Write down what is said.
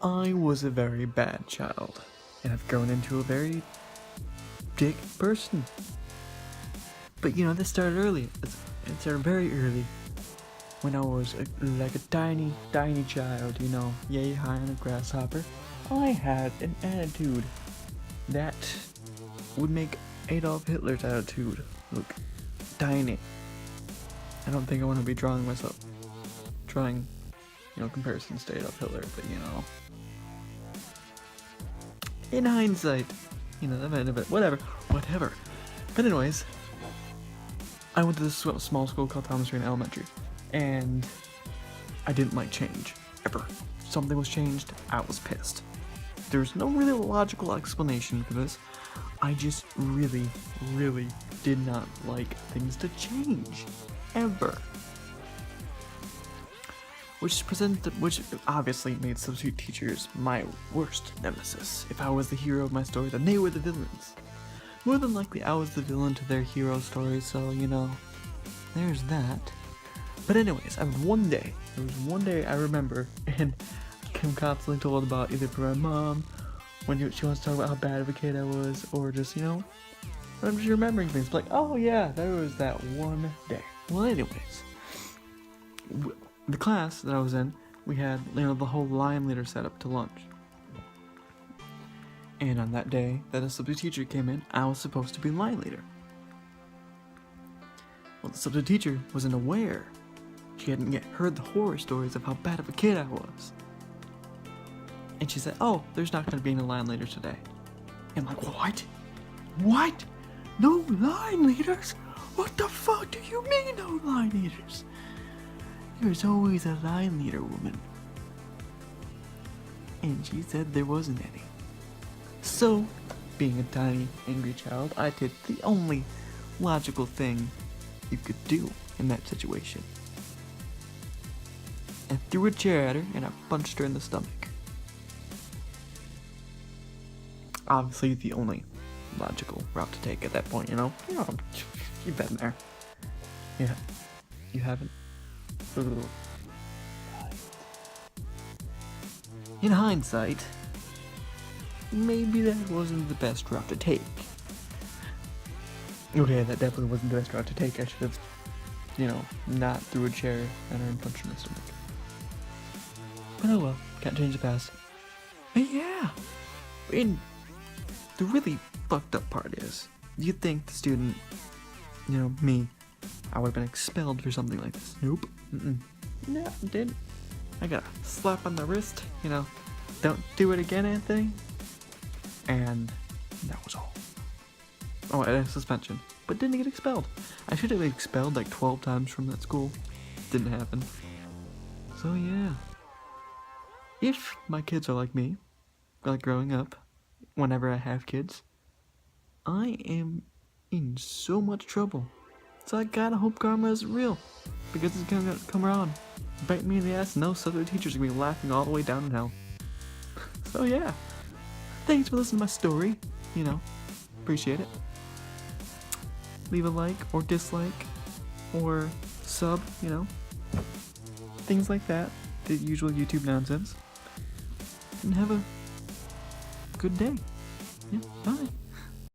I was a very bad child, and I've grown into a very dick person. But you know, this started early. It started very early. When I was like a tiny child, you know, yay high on a grasshopper, I had an attitude that would make Adolf Hitler's attitude look tiny. I don't think I want to be drawing comparisons to Adolf Hitler, but you know, in hindsight, you know, that might have been, whatever. But anyways, I went to this small school called Thomas Green Elementary, and I didn't like change, ever. Something was changed, I was pissed. There's no really logical explanation for this. I just really did not like things to change, ever. Which obviously made substitute teachers my worst nemesis. If I was the hero of my story, then they were the villains. More than likely, I was the villain to their hero story, so, you know, there's that. But anyways, there was one day I remember, and I'm constantly told about either from my mom, when she wants to talk about how bad of a kid I was, or just, you know, I'm just remembering things, like, oh yeah, there was that one day. Well, anyways, the class that I was in, we had, you know, the whole line leader set up to lunch. And on that day that a substitute teacher came in, I was supposed to be line leader. Well, the substitute teacher wasn't aware. She hadn't yet heard the horror stories of how bad of a kid I was. And she said, oh, there's not going to be any line leaders today. And I'm like, what? What? No line leaders? What the fuck do you mean no line leaders? There's always a line leader woman. And she said there wasn't any. So, being a tiny, angry child, I did the only logical thing you could do in that situation. I threw a chair at her and I punched her in the stomach. Obviously the only logical route to take at that point, you know? You know, you've been there. Yeah. You haven't? Ooh. In hindsight, maybe that wasn't the best route to take. Okay, that definitely wasn't the best route to take. I should have, you know, not threw a chair at her and punched her in the stomach. But oh well, can't change the past. But yeah, and the really fucked up part is, you'd think the student, you know, me, I would have been expelled for something like this. Nope. No, didn't. I got a slap on the wrist, you know, don't do it again, Anthony. And that was all. Oh, and a suspension. But didn't get expelled. I should have been expelled like 12 times from that school. Didn't happen. So yeah. If my kids are like me, like growing up, whenever I have kids, I am in so much trouble. So I gotta hope karma isn't real. Because it's gonna come around, bite me in the ass, and those other teachers are gonna be laughing all the way down in hell. So yeah. Thanks for listening to my story, you know, appreciate it. Leave a like or dislike or sub, you know, things like that, the usual YouTube nonsense. And have a good day. Yeah, bye.